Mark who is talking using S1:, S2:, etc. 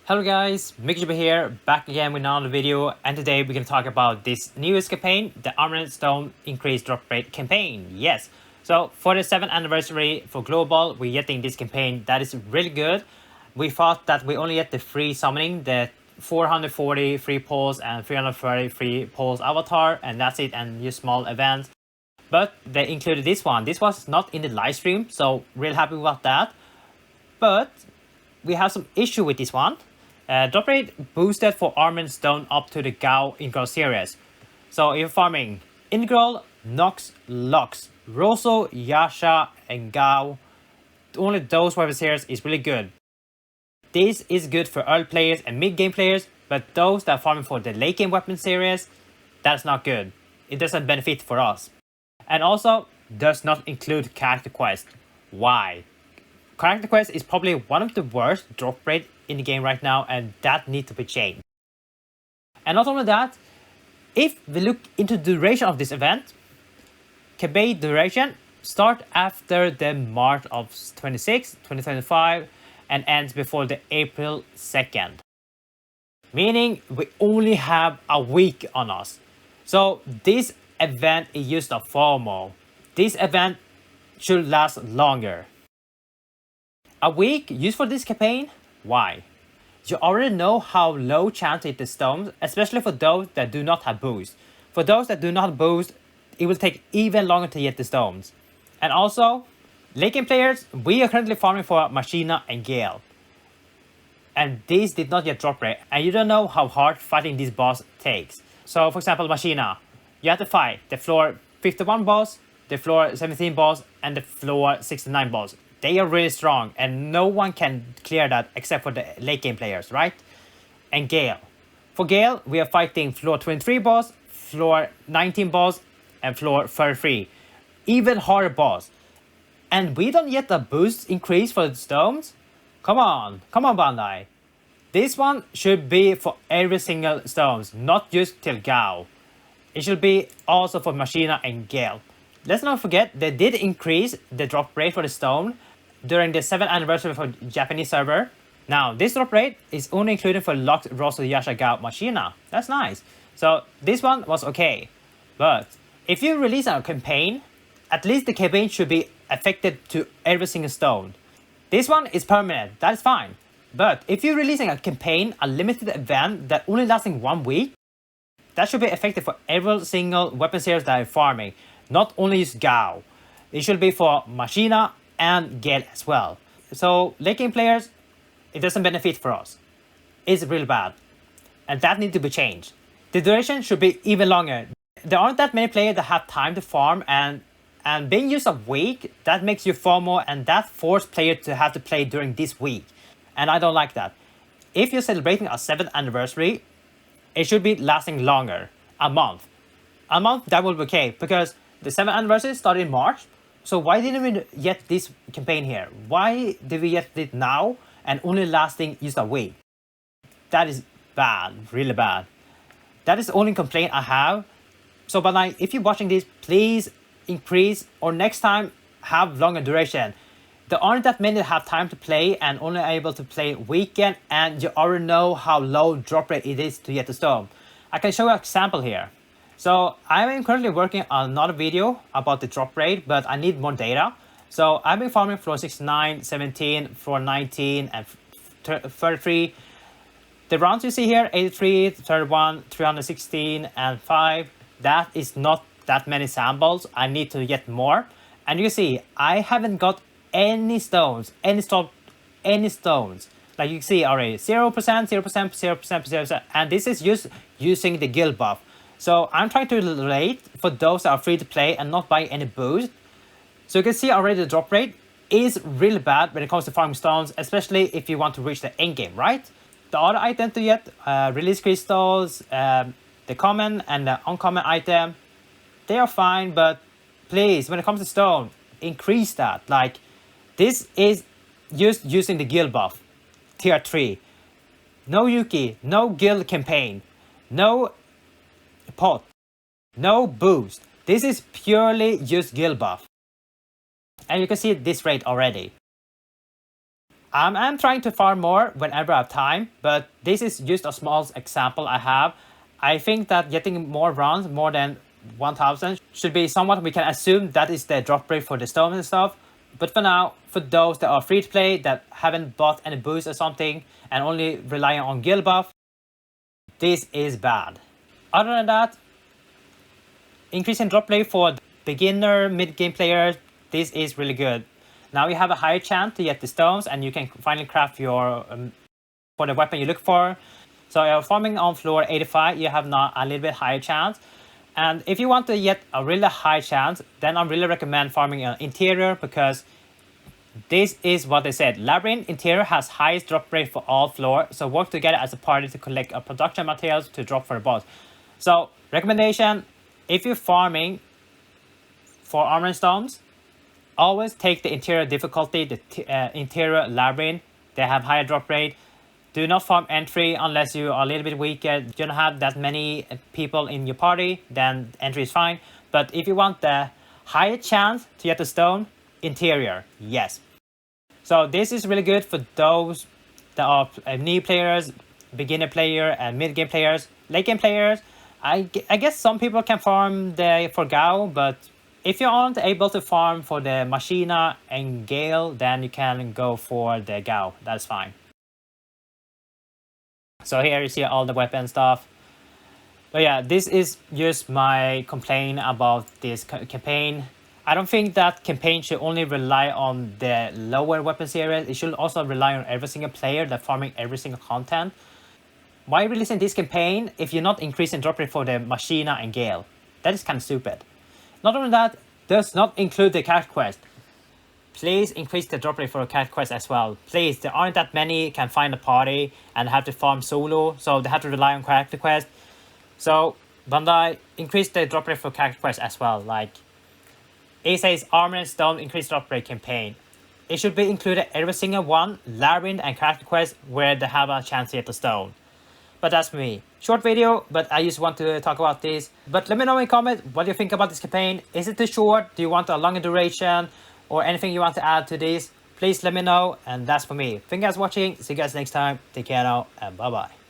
S1: Hello guys, MikuChibi here, back again with another video, and today we're going to talk about this newest campaign, the Armored Stone Increased Drop Rate campaign. Yes, so for the 7th anniversary for Global, we're getting this campaign that is really good. We thought that we only get the free summoning, the 440 free pulls and 330 free pulls avatar, and that's it, and use small events. But they included this one. This was not in the live stream, so really happy about that. But we have some issue with this one. Drop rate boosted for Armored Stone up to the Gaou Intergral Series. So if you're farming Integral, Nox, Lux, Rosso, Yasha, and Gaou, only those weapon series is really good. This is good for early players and mid-game players, but those that are farming for the late game weapon series, that's not good. It doesn't benefit for us. And also, does not include character quest. Why? Character quest is probably one of the worst drop rate in the game right now, and that needs to be changed. And not only that, if we look into the duration of this event, campaign duration start after the March of 26, 2025 and ends before the April 2nd. Meaning we only have a week on us. So this event is used of FOMO. This event should last longer. A week used for this campaign? Why? You already know how low chance to hit the stones, especially for those that do not have boost. For those that do not have boost, it will take even longer to hit the stones. And also, late game players, we are currently farming for Machina and Gale. And these did not yet drop rate, and you don't know how hard fighting this boss takes. So for example, Machina, you have to fight the floor 51 boss, the floor 17 boss, and the floor 69 boss. They are really strong, and no one can clear that except for the late game players, right? And Gale. For Gale, we are fighting floor 23 boss, floor 19 boss, and floor 33. Even harder boss. And we don't get a boost increase for the stones? Come on Bandai. This one should be for every single stones, not just till Gaou. It should be also for Machina and Gale. Let's not forget they did increase the drop rate for the stone during the 7th anniversary for Japanese server. Now, this drop rate is only included for Lux, Rosso, Yasha, Gaou, Machina. That's nice. So this one was okay. But if you release a campaign, at least the campaign should be affected to every single stone. This one is permanent, that is fine. But if you're releasing a campaign, a limited event that only lasting 1 week, that should be effective for every single weapon series that are farming. Not only use Gaou. It should be for Machina and Gale as well. So late game players, it doesn't benefit for us. It's really bad. And that needs to be changed. The duration should be even longer. There aren't that many players that have time to farm, and being used a week, that makes you FOMO, and that forces players to have to play during this week. And I don't like that. If you're celebrating a 7th anniversary, it should be lasting longer. A month. A month, that will be okay, because the 7th anniversary started in March, so why didn't we get this campaign here? Why did we get it now and only lasting just a week? That is bad, really bad. That is the only complaint I have. So but like, if you're watching this, please increase or next time have longer duration. There aren't that many that have time to play and only able to play weekend, and you already know how low drop rate it is to get the stone. I can show you an example here. So I'm currently working on another video about the drop rate, but I need more data. So I've been farming floor 69, 17, floor 19, and 33. The rounds you see here, 83, 31, 316, and 5. That is not that many samples. I need to get more. And you see, I haven't got any stones, any stones. Like you see already, 0%, 0%, 0%, 0%, and this is just using the guild buff. So I'm trying to relate for those that are free to play and not buy any boost. So you can see already the drop rate is really bad when it comes to farming stones, especially if you want to reach the end game, right? The other items to get, release crystals, the common and the uncommon item, they are fine, but please, when it comes to stone, increase that. Like, this is just using the guild buff, tier 3. No Yuki, no guild campaign, no pot, no boost. This is purely just guild buff. And you can see this rate already. I'm trying to farm more whenever I have time, but this is just a small example I have. I think that getting more runs, more than 1000, should be somewhat we can assume that is the drop rate for the stones and stuff. But for now, for those that are free to play, that haven't bought any boosts or something, and only relying on guild buff, this is bad. Other than that, increasing drop rate for beginner mid-game players, this is really good. Now you have a higher chance to get the stones, and you can finally craft your for the weapon you look for. So you're farming on floor 85, you have now a little bit higher chance. And if you want to get a really high chance, then I really recommend farming an interior, because this is what they said. Labyrinth interior has highest drop rate for all floor, so work together as a party to collect production materials to drop for the boss. So recommendation, if you're farming for armor and stones, always take the interior difficulty, the interior labyrinth. They have higher drop rate. Do not farm entry unless you are a little bit weaker. You don't have that many people in your party, then entry is fine. But if you want the higher chance to get the stone, interior, yes. So this is really good for those that are new players, beginner player, and mid game players. Late game players, I guess some people can farm for Gaou, but if you aren't able to farm for the Machina and Gale, then you can go for the Gaou. That's fine. So here you see all the weapon stuff. But yeah, this is just my complaint about this campaign. I don't think that campaign should only rely on the lower weapon series. It should also rely on every single player that farming every single content. Why releasing this campaign if you're not increasing drop rate for the Machina and Gale? That is kind of stupid. Not only that, does not include the character quest. Please increase the drop rate for a character quest as well. Please, there aren't that many can find a party and have to farm solo, so they have to rely on character quest. So Bandai, increase the drop rate for character quest as well. Like it says armor and stone increase drop rate campaign. It should be included every single one, labyrinth and character quest, where they have a chance to get the stone. But that's me. Short video, but I just want to talk about this. But let me know in comment what you think about this campaign. Is it too short? Do you want a longer duration? Or anything you want to add to this? Please let me know. And that's for me. Thank you guys for watching. See you guys next time. Take care now and bye bye.